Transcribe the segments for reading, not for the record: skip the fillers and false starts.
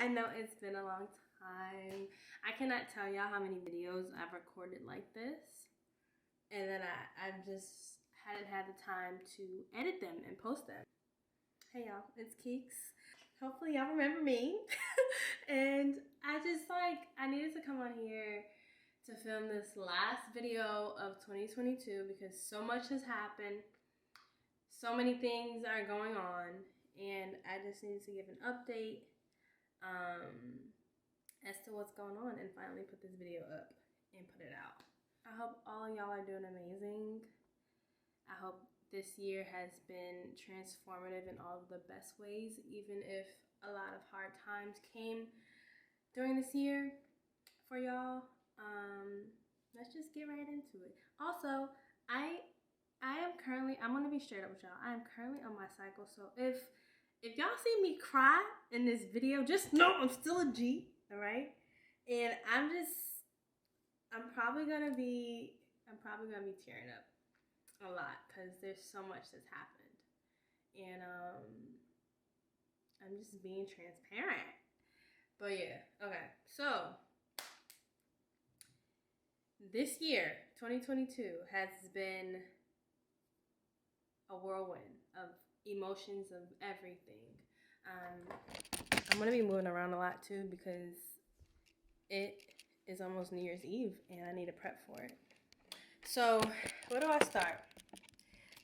I know it's been a long time. I cannot tell y'all how many videos I've recorded like this. And then I just hadn't had the time to edit them and post them. Hey y'all, it's Keekz. Hopefully y'all remember me. And I needed to come on here to film this last video of 2022 because so much has happened. So many things are going on, and I just needed to give an update as to what's going on and finally put this video up and put it out. I hope all y'all are doing amazing. I hope this year has been transformative in all of the best ways, even if a lot of hard times came during this year for y'all. Let's just get right into it. Also, I'm gonna be straight up with y'all. I am currently on my cycle, so if y'all see me cry in this video, just know I'm still a G, all right? And I'm probably gonna be tearing up a lot because there's so much that's happened, and I'm just being transparent. But yeah, okay, so this year, 2022, has been a whirlwind of emotions, of everything. I'm going to be moving around a lot too because it is almost New Year's Eve and I need to prep for it. So, where do I start?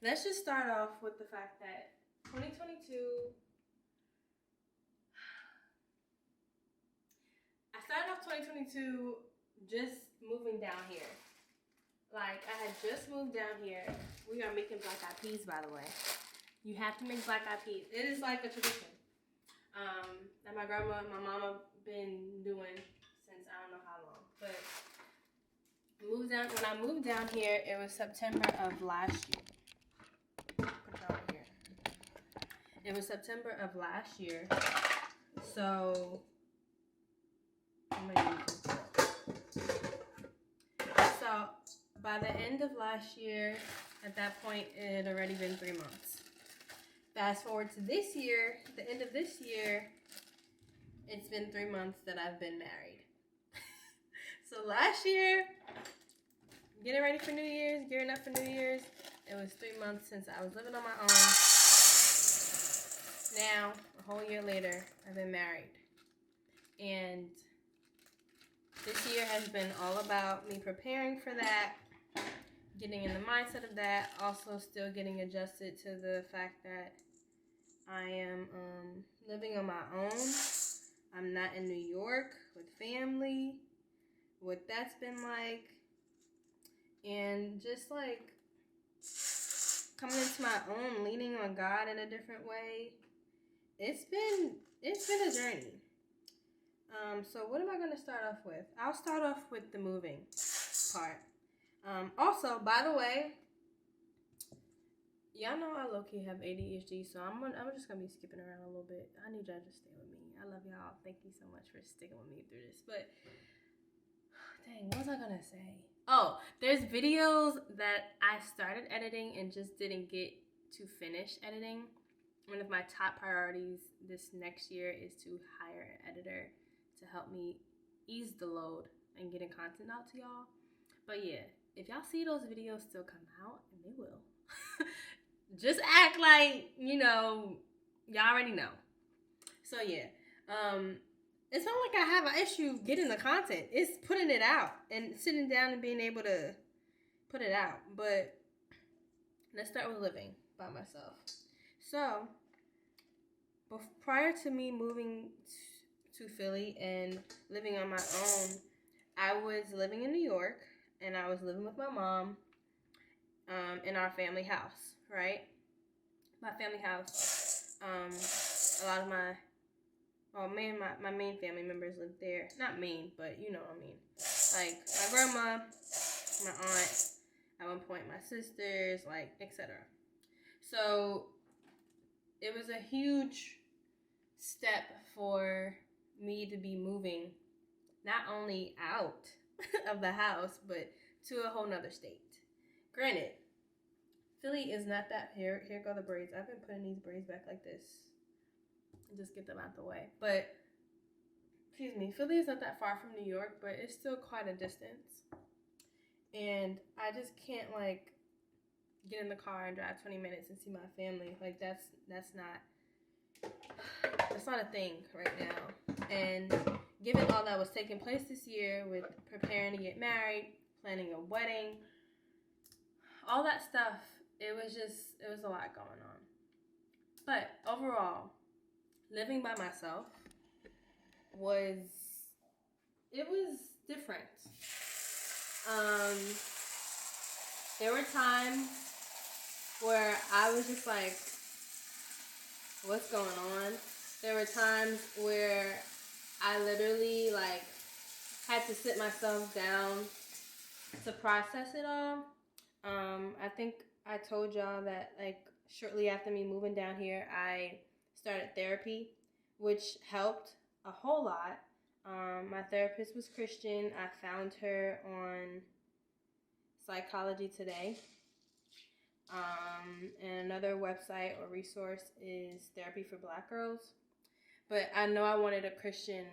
Let's just start off with the fact that 2022, I started off 2022 just moving down here. Like, I had just moved down here. We are making black eyed peas, by the way. You have to make black eyed peas. It is like a tradition that my grandma and my mama been doing since I don't know how long. But when I moved down here, it was September of last year. Put y'all over here. It was September of last year. So I'm gonna use this. So by the end of last year, at that point, it had already been 3 months. Fast forward to this year, the end of this year, it's been 3 months that I've been married. So last year, getting ready for New Year's, gearing up for New Year's, it was 3 months since I was living on my own. Now, a whole year later, I've been married. And this year has been all about me preparing for that, getting in the mindset of that, also still getting adjusted to the fact that I am living on my own. I'm not in New York with family, what that's been like, and just like coming into my own, leaning on God in a different way. It's been a journey. So what am I going to start off with? I'll start off with the moving part. Also, by the way, y'all know I low-key have ADHD, so I'm just going to be skipping around a little bit. I need y'all to stay with me. I love y'all. Thank you so much for sticking with me through this. But, dang, what was I going to say? Oh, there's videos that I started editing and just didn't get to finish editing. One of my top priorities this next year is to hire an editor to help me ease the load and getting content out to y'all. But yeah, if y'all see those videos still come out, and they will, just act like, y'all already know. So yeah, it's not like I have an issue getting the content. It's putting it out and sitting down and being able to put it out. But let's start with living by myself. So, prior to me moving to Philly and living on my own, I was living in New York, and I was living with my mom in our family house, right? My family house. A lot of my main family members lived there. Not main, but you know what I mean. Like my grandma, my aunt, at one point my sisters, like etc. So it was a huge step for me to be moving not only out of the house, but to a whole nother state. Granted, Philly is not that. Here go the braids. I've been putting these braids back like this. Just get them out the way. But excuse me, Philly is not that far from New York, but it's still quite a distance. And I just can't like get in the car and drive 20 minutes and see my family. Like that's not a thing right now. And given all that was taking place this year with preparing to get married, planning a wedding, all that stuff, it was a lot going on. But overall, living by myself was different. There were times where I was just like, what's going on? There were times where I literally like had to sit myself down to process it all. I think I told y'all that like shortly after me moving down here, I started therapy, which helped a whole lot. My therapist was Christian. I found her on Psychology Today. And another website or resource is Therapy for Black Girls. But I know I wanted a Christian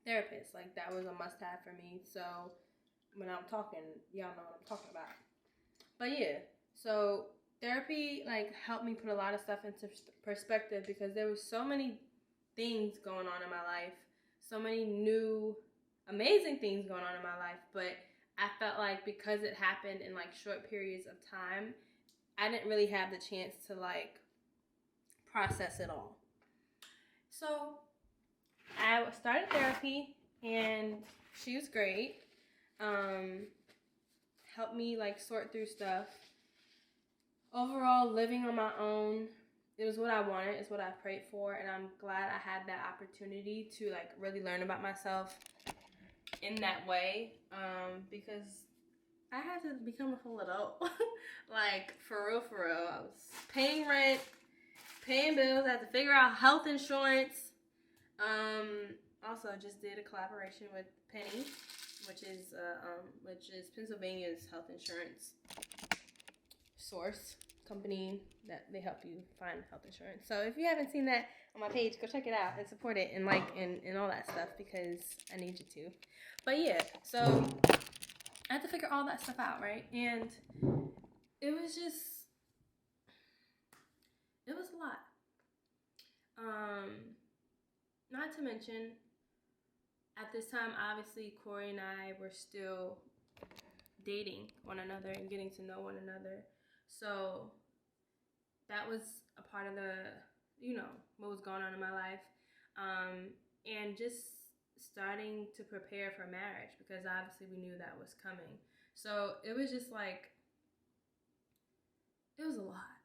therapist. Like that was a must-have for me. So when I'm talking, y'all know what I'm talking about. But yeah, so therapy like helped me put a lot of stuff into perspective because there was so many things going on in my life, so many new amazing things going on in my life, but I felt like because it happened in like short periods of time, I didn't really have the chance to like process it all. So I started therapy and she was great. Helped me like sort through stuff. Overall, living on my own, it was what I wanted, it's what I prayed for, and I'm glad I had that opportunity to like really learn about myself in that way, because I had to become a full adult. Like for real, I was paying rent, paying bills, I had to figure out health insurance. Also just did a collaboration with Penny, which is Pennsylvania's health insurance source company that they help you find health insurance. So if you haven't seen that on my page, go check it out and support it and like and all that stuff because I need you to. But yeah, so I had to figure all that stuff out, right? And it was a lot. Not to mention, at this time, obviously, Corey and I were still dating one another and getting to know one another. So that was a part of what was going on in my life. And just starting to prepare for marriage because obviously we knew that was coming. So it was just like, it was a lot.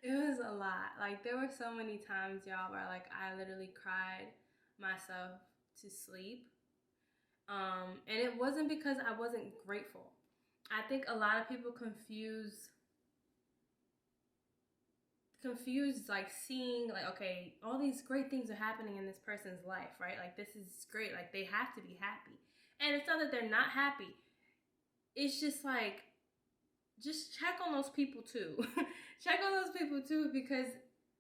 It was a lot. Like there were so many times, y'all, where like I literally cried myself to sleep. And it wasn't because I wasn't grateful. I think a lot of people confuse like seeing like, okay, all these great things are happening in this person's life, right? Like this is great, like they have to be happy. And it's not that they're not happy. It's just like, just check on those people too. Check on those people too, because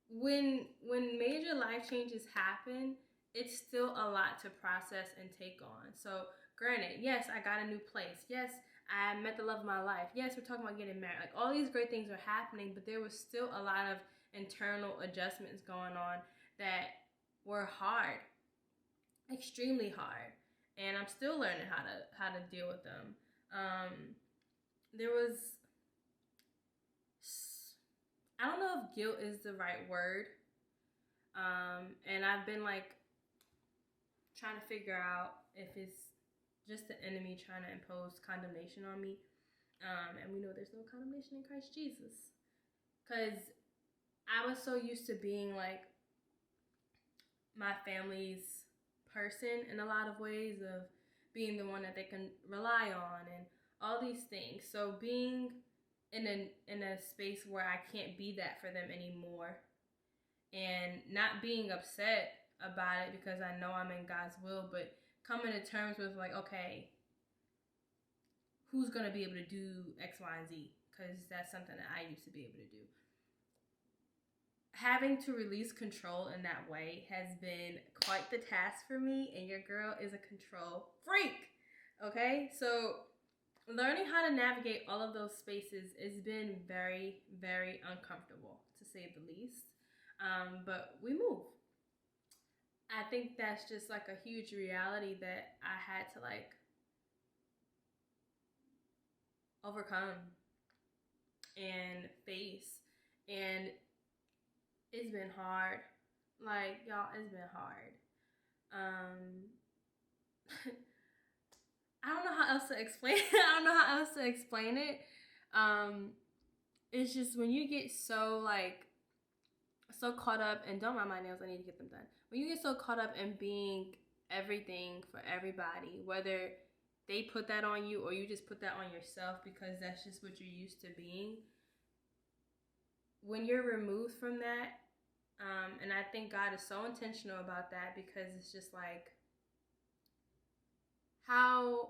when major life changes happen, it's still a lot to process and take on. So granted, yes, I got a new place. Yes, I met the love of my life. Yes, we're talking about getting married. Like all these great things are happening, but there was still a lot of internal adjustments going on that were hard, extremely hard, and I'm still learning how to deal with them. There was, I don't know if guilt is the right word, and I've been like trying to figure out if it's just the enemy trying to impose condemnation on me, and we know there's no condemnation in Christ Jesus, because I was so used to being like my family's person in a lot of ways, of being the one that they can rely on and all these things. So being in a space where I can't be that for them anymore, and not being upset about it because I know I'm in God's will, but coming to terms with like, okay, who's gonna be able to do X, Y, and Z? Because that's something that I used to be able to do. having to release control in that way has been quite the task for me, and your girl is a control freak. Okay, so learning how to navigate all of those spaces has been very, very uncomfortable, to say the least. But we move. I think that's just like a huge reality that I had to like overcome and face. And it's been hard. Like, y'all, it's been hard. I don't know how else to explain it. I don't know how else to explain it. It's just when you get so like so caught up, and don't mind my nails, I need to get them done. When you get so caught up in being everything for everybody, whether they put that on you or you just put that on yourself because that's just what you're used to being, when you're removed from that, and I think God is so intentional about that, because it's just like, how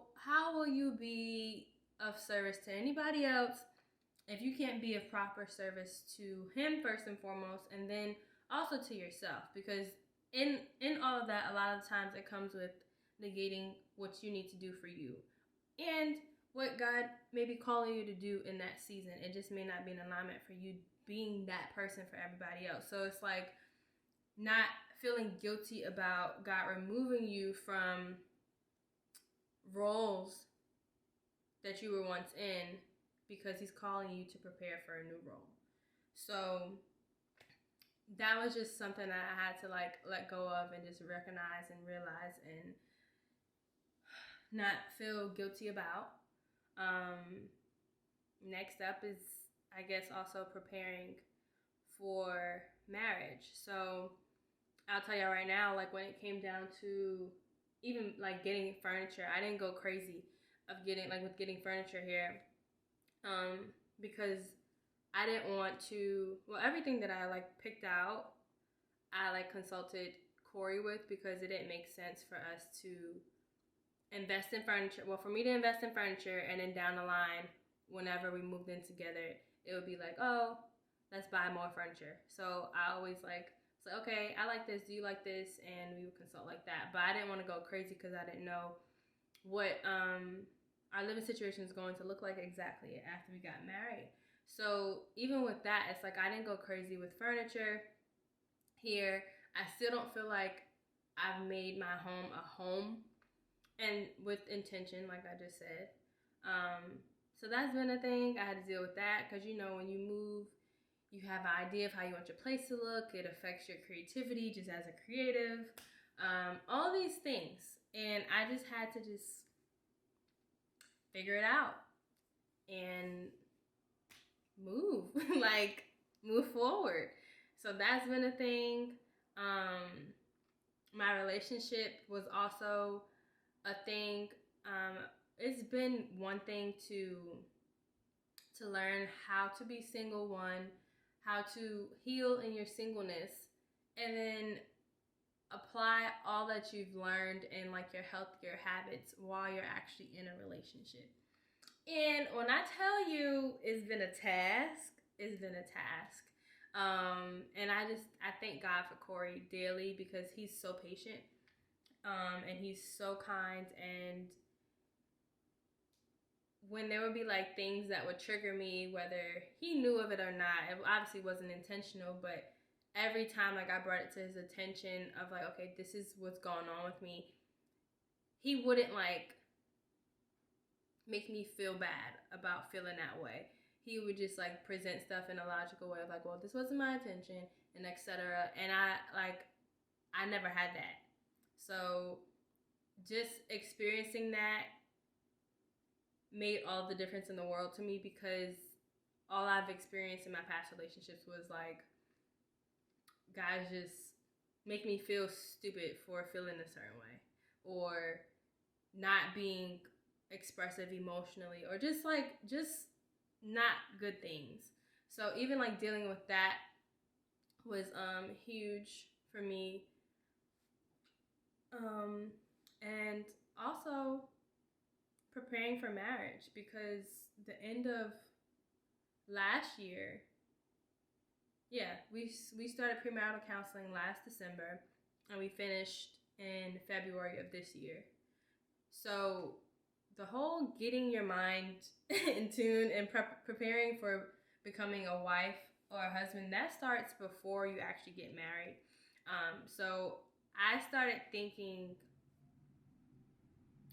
will you be of service to anybody else if you can't be of proper service to Him first and foremost, and then also to yourself? Because in all of that, a lot of times it comes with negating what you need to do for you and what God may be calling you to do in that season. It just may not be in alignment for you being that person for everybody else. So it's like not feeling guilty about God removing you from roles that you were once in, because He's calling you to prepare for a new role. So that was just something that I had to like let go of and just recognize and realize and not feel guilty about. Next up is, I guess, also preparing for marriage. So I'll tell y'all right now, like when it came down to even like getting furniture, I didn't go crazy of getting furniture here, because I didn't want to, well, everything that I like picked out, I like consulted Corey with, because it didn't make sense for us to invest in furniture. Well, for me to invest in furniture and then down the line, whenever we moved in together, it would be like, oh, let's buy more furniture. So I always like, so okay, I like this, do you like this? And we would consult like that. But I didn't want to go crazy because I didn't know what our living situation is going to look like exactly after we got married. So even with that, it's like I didn't go crazy with furniture here. I still don't feel like I've made my home a home, and with intention, like I just said. So that's been a thing. I had to deal with that, because you know, when you move, you have an idea of how you want your place to look. It affects your creativity just as a creative. All these things. And I just had to just figure it out and move. Like, move forward. So that's been a thing. My relationship was also a thing. It's been one thing to learn how to be single, how to heal in your singleness, and then apply all that you've learned in like your healthier habits while you're actually in a relationship. And when I tell you it's been a task, it's been a task. And I thank God for Corey daily, because he's so patient, and he's so kind. And when there would be like things that would trigger me, whether he knew of it or not, it obviously wasn't intentional, but every time like I brought it to his attention of like, okay, this is what's going on with me, he wouldn't like make me feel bad about feeling that way. He would just like present stuff in a logical way of like, well, this wasn't my intention, and etc. And I never had that. So just experiencing that made all the difference in the world to me, because all I've experienced in my past relationships was like, guys just make me feel stupid for feeling a certain way, or not being expressive emotionally, or just not good things. So even like dealing with that was huge for me. And also preparing for marriage, because the end of last year, Yeah, we started premarital counseling last December, and we finished in February of this year. So the whole getting your mind in tune and preparing for becoming a wife or a husband, that starts before you actually get married. So I started thinking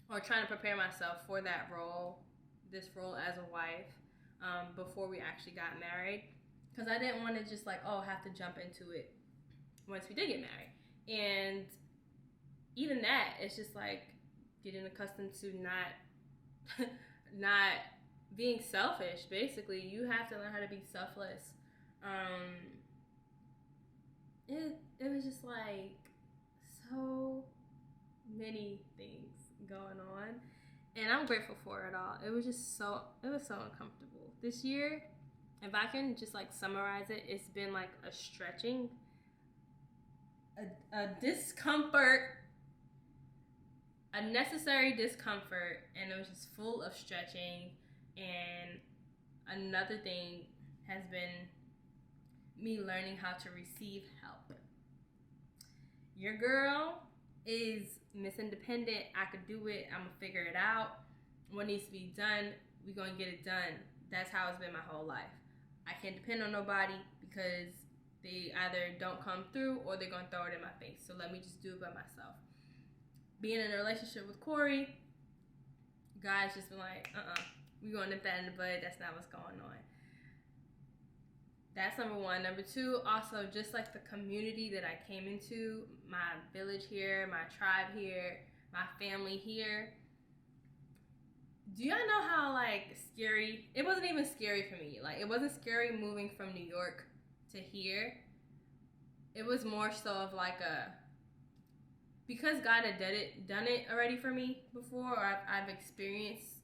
or trying to prepare myself for that role, this role as a wife, before we actually got married, because I didn't want to just like, oh, have to jump into it once we did get married. And even that, it's just like getting accustomed to not being selfish. Basically, you have to learn how to be selfless. It was just like so many things going on, and I'm grateful for it all. It was so uncomfortable this year. If I can just like summarize it, it's been like a stretching, a discomfort, a necessary discomfort, and it was just full of stretching. And another thing has been me learning how to receive help. Your girl is Miss Independent. I could do it. I'm gonna figure it out. What needs to be done, we're gonna get it done. That's how it's been my whole life. I can't depend on nobody because they either don't come through or they're gonna throw it in my face. So let me just do it by myself. Being in a relationship with Corey, guys just been like, we're gonna nip that in the bud. That's not what's going on. That's number one. Number two, also just like the community that I came into, my village here, my tribe here, my family here. Do y'all know how like scary, it wasn't even scary for me. Like it wasn't scary moving from New York to here. It was more so of like because God had done it already for me before, or I've experienced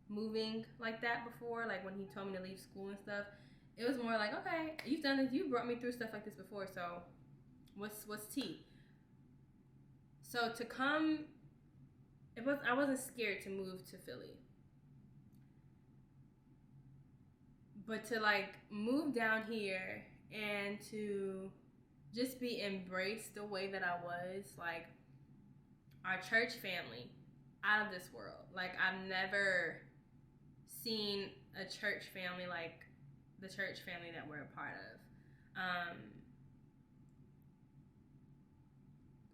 moving like that before, like when he told me to leave school and stuff. It was more like, okay, you've done this, you brought me through stuff like this before, so what's tea? So to come, I wasn't scared to move to Philly. But to like move down here and to just be embraced the way that I was, like our church family, out of this world. Like I've never seen a church family like the church family that we're a part of.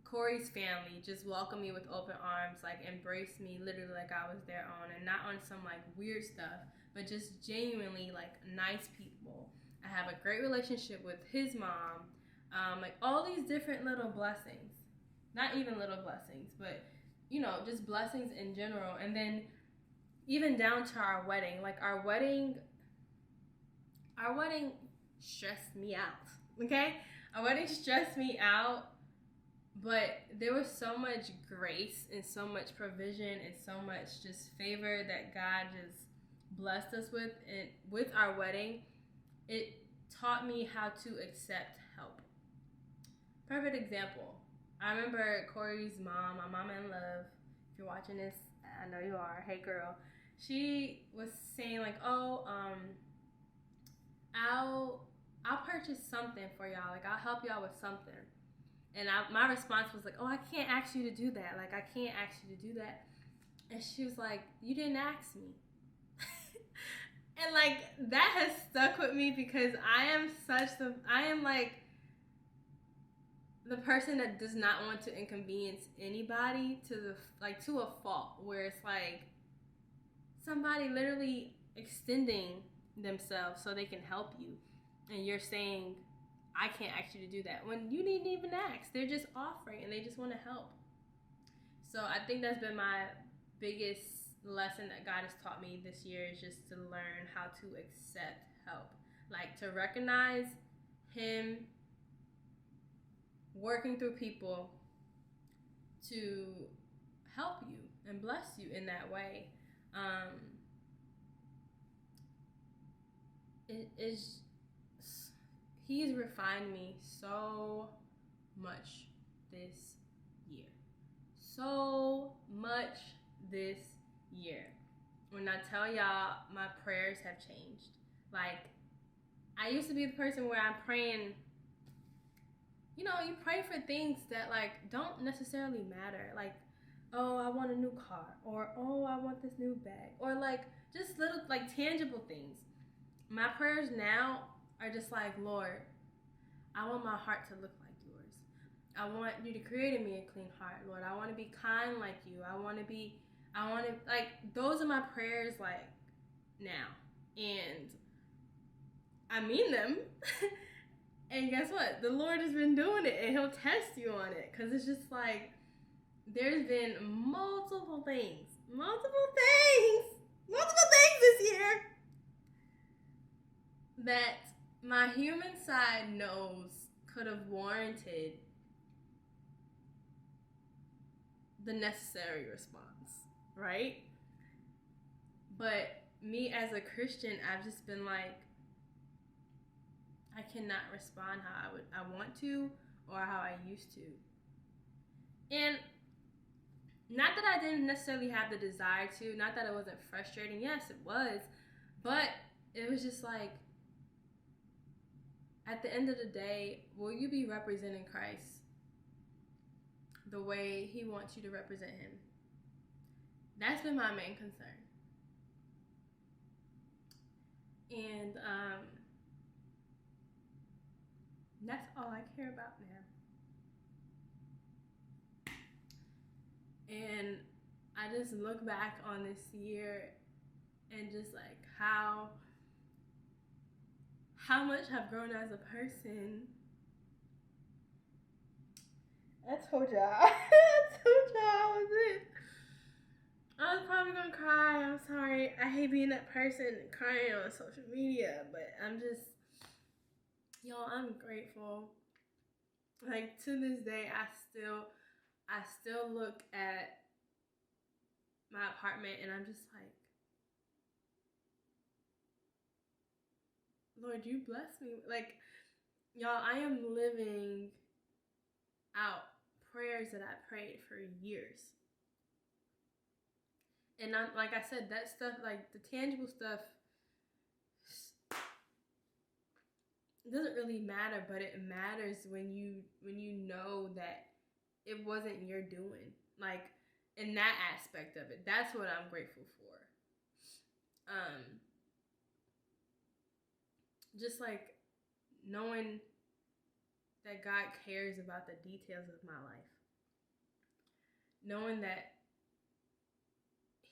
Corey's family just welcomed me with open arms, like embraced me literally like I was their own, and not on some like weird stuff, but just genuinely like nice people. I have a great relationship with his mom. Like all these different little blessings, not even little blessings, but you know, just blessings in general. And then even down to our wedding, like our wedding stressed me out. Okay, our wedding stressed me out, but there was so much grace and so much provision and so much just favor that God just blessed us with. And with our wedding, it taught me how to accept help. Perfect example. I remember Corey's mom, my mama in love. If you're watching this, I know you are. Hey girl. She was saying like, oh, I'll purchase something for y'all. Like I'll help y'all with something. And my response was like, oh, I can't ask you to do that. Like I can't ask you to do that. And she was like, you didn't ask me. And like that has stuck with me because I am like the person that does not want to inconvenience anybody to a fault, where it's like somebody literally extending themselves so they can help you, and you're saying I can't ask you to do that when you didn't even ask. They're just offering and they just want to help. So I think that's been my biggest lesson that God has taught me this year, is just to learn how to accept help, like to recognize him working through people to help you and bless you in that way. He's refined me so much this year. So much this year. When I tell y'all, my prayers have changed. Like, I used to be the person where I'm praying, you know, you pray for things that like don't necessarily matter. Like, oh, I want a new car, or oh, I want this new bag, or like just little like tangible things. My prayers now are just like, Lord, I want my heart to look like yours. I want you to create in me a clean heart, Lord. I want to be kind like you. I want to, like, those are my prayers, like, now. And I mean them. And guess what? The Lord has been doing it, and He'll test you on it. Because it's just like, there's been multiple things this year that my human side knows could have warranted the necessary response, right? But me as a Christian, I've just been like, I cannot respond how I want to, or how I used to. And not that I didn't necessarily have the desire to, not that it wasn't frustrating. Yes, it was. But it was just like, at the end of the day, will you be representing Christ the way He wants you to represent Him? That's been my main concern. And that's all I care about now. And I just look back on this year and just like how much I've grown as a person. I told y'all I was it. I was probably gonna cry. I'm sorry. I hate being that person crying on social media, but I'm just, y'all, I'm grateful. Like, to this day, I still look at my apartment and I'm just like, Lord, you bless me. Like, y'all, I am living out prayers that I prayed for years. And I'm, like I said, that stuff, like the tangible stuff, doesn't really matter, but it matters when you know that it wasn't your doing. Like, in that aspect of it, that's what I'm grateful for. Just like knowing that God cares about the details of my life. Knowing that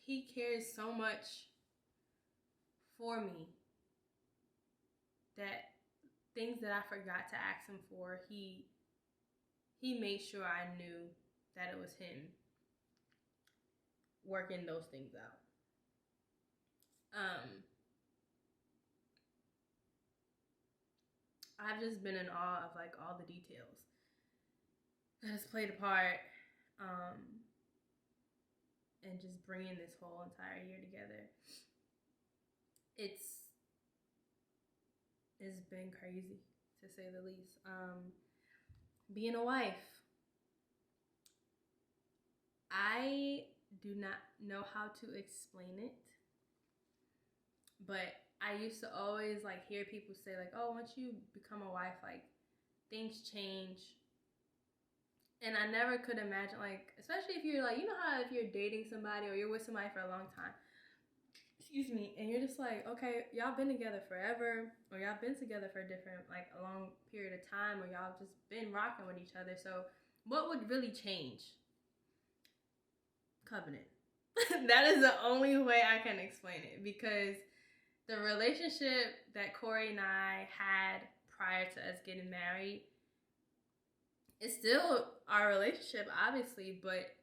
He cares so much for me that things that I forgot to ask Him for, He made sure I knew that it was Him working those things out. I've just been in awe of like all the details that has played a part, and just bringing this whole entire year together. It's been crazy, to say the least. Being a wife, I do not know how to explain it, but I used to always like hear people say like, oh, once you become a wife, like things change. And I never could imagine, like, especially if you're like, you know how if you're dating somebody or you're with somebody for a long time, excuse me, and you're just like, okay, y'all been together forever, or y'all been together for a long period of time, or y'all just been rocking with each other. So what would really change? Covenant. That is the only way I can explain it, because the relationship that Corey and I had prior to us getting married, it's still our relationship, obviously, but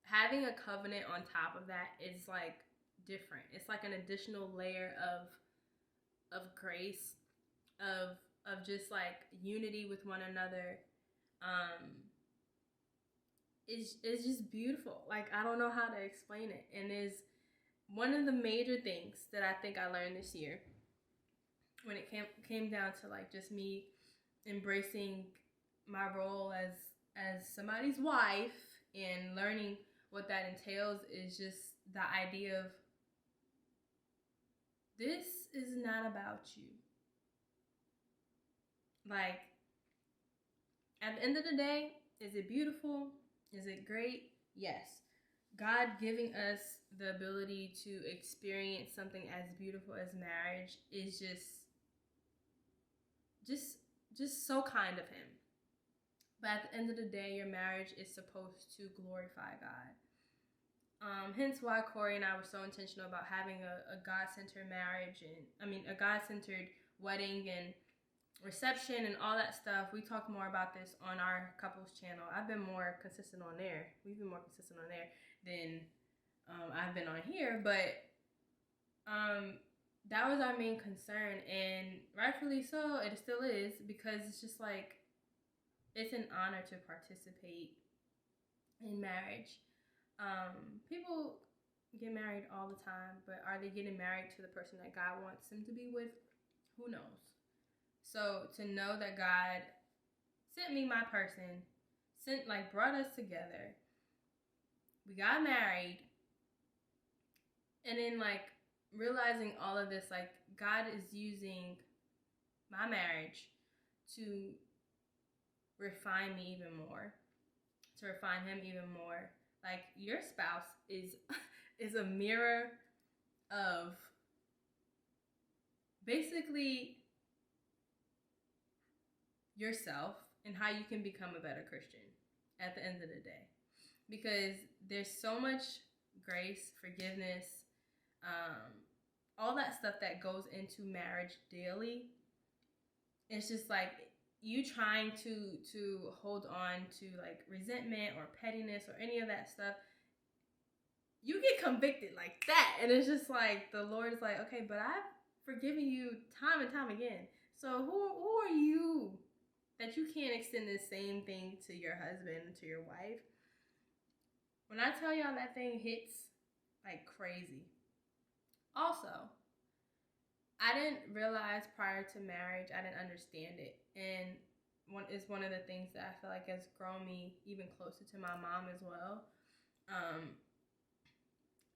having a covenant on top of that is like different. It's like an additional layer of grace, of just like unity with one another. It's just beautiful. Like, I don't know how to explain it. And is one of the major things that I think I learned this year, when it came down to like just me embracing my role as somebody's wife and learning what that entails, is just the idea of, this is not about you. Like, at the end of the day, is it beautiful? Is it great? Yes. God giving us the ability to experience something as beautiful as marriage is just so kind of him. But at the end of the day, your marriage is supposed to glorify God. Hence why Corey and I were so intentional about having a God-centered marriage, and a God-centered wedding and reception and all that stuff. We talked more about this on our couples channel. I've been more consistent on there. We've been more consistent on there than I've been on here, but that was our main concern, and rightfully so, it still is, because it's just like, it's an honor to participate in marriage. People get married all the time, but are they getting married to the person that God wants them to be with? Who knows? So to know that God sent me my person, brought us together, we got married, and then realizing all of this, God is using my marriage to refine me even more, to refine him even more. Your spouse is a mirror of basically yourself and how you can become a better Christian at the end of the day. Because there's so much grace, forgiveness, all that stuff that goes into marriage daily. It's just you trying to hold on to resentment or pettiness or any of that stuff, you get convicted like that. And it's just the Lord is okay, but I've forgiven you time and time again. So who are you that you can't extend the same thing to your husband and to your wife? When I tell y'all, that thing hits like crazy. Also, I didn't realize prior to marriage, I didn't understand it. And it's one of the things that I feel like has grown me even closer to my mom as well.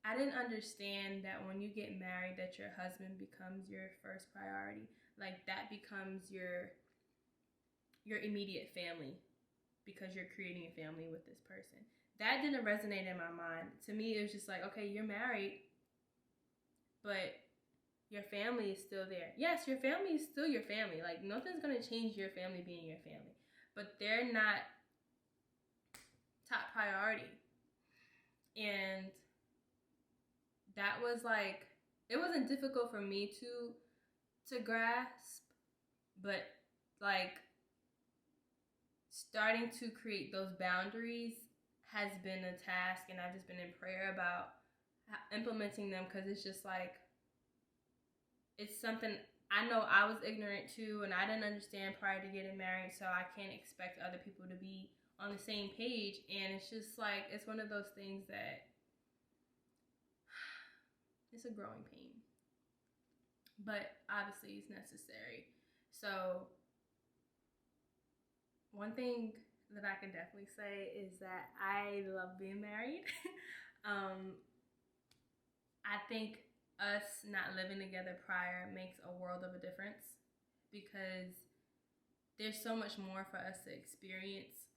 I didn't understand that when you get married, that your husband becomes your first priority. That becomes your immediate family, because you're creating a family with this person. That didn't resonate in my mind. To me, it was just okay, you're married, but your family is still there. Yes, your family is still your family. Nothing's going to change your family being your family. But they're not top priority. And that was it wasn't difficult for me to grasp, but starting to create those boundaries has been a task, and I've just been in prayer about implementing them, because it's just it's something I know I was ignorant to, and I didn't understand prior to getting married, so I can't expect other people to be on the same page. And it's just it's one of those things that it's a growing pain, but obviously it's necessary. So one thing that I can definitely say is that I love being married. I think us not living together prior makes a world of a difference, because there's so much more for us to experience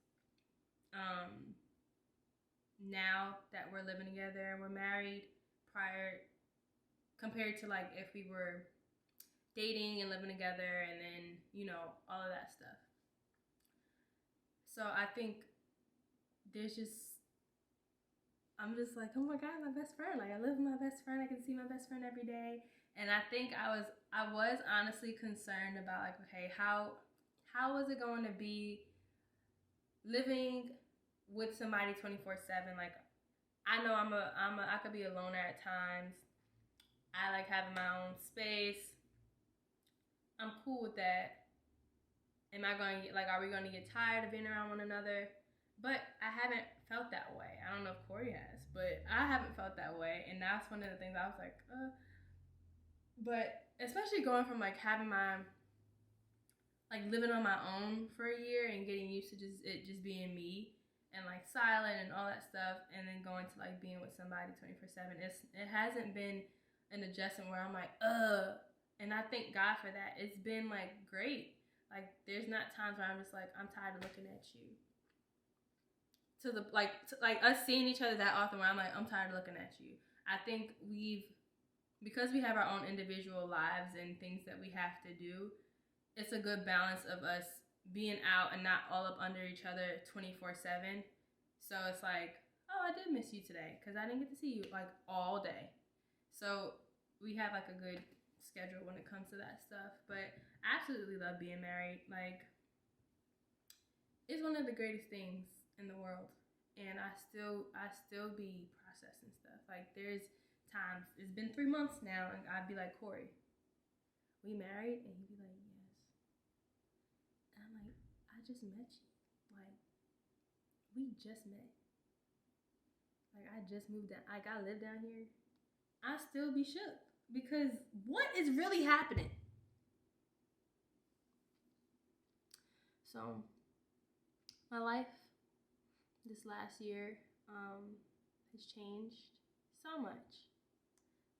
now that we're living together and we're married, prior compared to if we were dating and living together, and then all of that stuff. So I think I'm just oh my God, my best friend. I live with my best friend. I can see my best friend every day. And I think I was honestly concerned about okay, how is it going to be living with somebody 24/7? I know I could be a loner at times. I like having my own space. I'm cool with that. Am I going to are we going to get tired of being around one another? But I haven't felt that way. I don't know if Corey has, but I haven't felt that way. And that's one of the things I was But especially going from having my, living on my own for a year and getting used to just being me and silent and all that stuff, and then going to being with somebody 24/7. It hasn't been an adjustment where I'm and I thank God for that. It's been great. Like, there's not times where I'm just like, I'm tired of looking at you. To like us seeing each other that often where I'm like, I'm tired of looking at you. I think because we have our own individual lives and things that we have to do, it's a good balance of us being out and not all up under each other 24/7. So it's like, oh, I did miss you today because I didn't get to see you like all day. So we have like a good schedule when it comes to that stuff. But I absolutely love being married. Like, it's one of the greatest things in the world. And I still be processing stuff. Like, there's times, it's been 3 months now, and I'd be like, Corey, we married? And he'd be like, yes. And I'm like, I just met you. Like, we just met. Like, I just moved down. Like, I live down here. I still be shook because what is really happening? So, my life this last year has changed so much.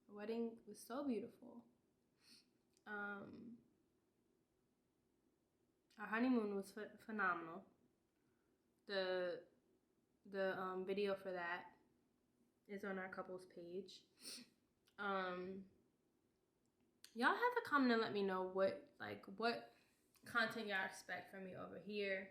The wedding was so beautiful. Our honeymoon was phenomenal. The video for that is on our couples page. Y'all have to comment and let me know what content y'all expect from me over here,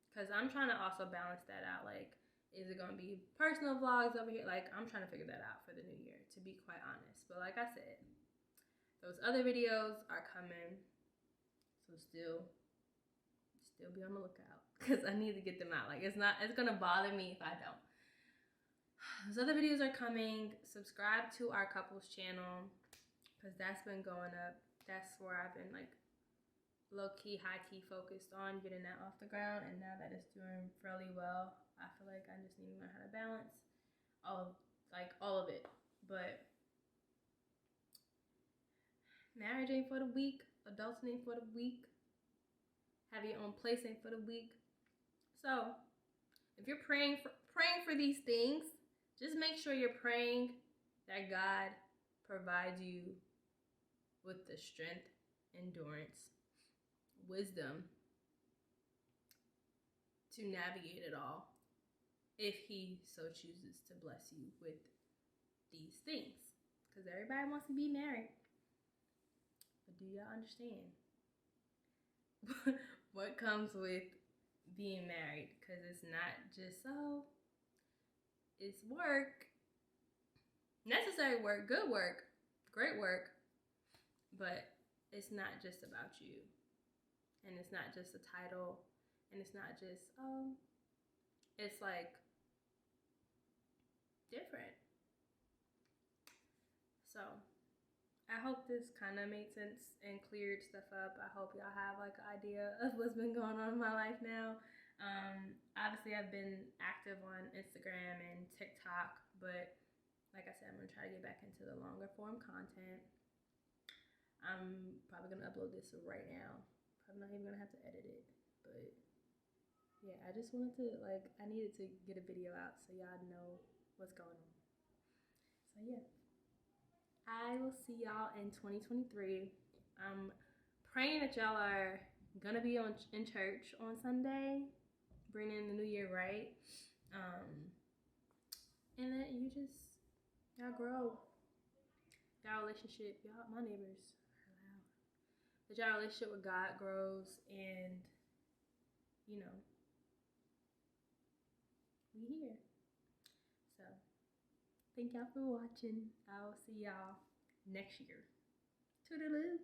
because I'm trying to also balance that out. Like, is it gonna be personal vlogs over here? Like, I'm trying to figure that out for the new year, to be quite honest. But like I said, those other videos are coming, so still be on the lookout, because I need to get them out. Like, it's gonna bother me if I don't. Those other videos are coming. Subscribe to our couples channel, because that's been going up. That's where I've been like low-key, high-key focused on getting that off the ground, and now that it's doing fairly well, I feel like I just need to learn how to balance all of it. But marriage ain't for the weak, adulting ain't for the weak, have your own place ain't for the weak. So if you're praying for these things, just make sure you're praying that God provides you with the strength, endurance, wisdom to navigate it all, if he so chooses to bless you with these things. Because everybody wants to be married, but do y'all understand what comes with being married? Because it's not just it's work, necessary work, good work, great work, but it's not just about you. And it's not just a title, and it's not just, it's like different. So I hope this kind of made sense and cleared stuff up. I hope y'all have like an idea of what's been going on in my life now. Obviously I've been active on Instagram and TikTok, but like I said, I'm gonna try to get back into the longer form content. I'm probably gonna upload this right now. I'm not even gonna have to edit it, but yeah, I just wanted to I needed to get a video out so y'all know what's going on. So yeah, I will see y'all in 2023. I'm praying that y'all are gonna be in church on Sunday, bringing in the new year right, and that y'all grow, y'all relationship, my neighbors. That your relationship with God grows, and we here. So thank y'all for watching. I will see y'all next year. Toodaloo.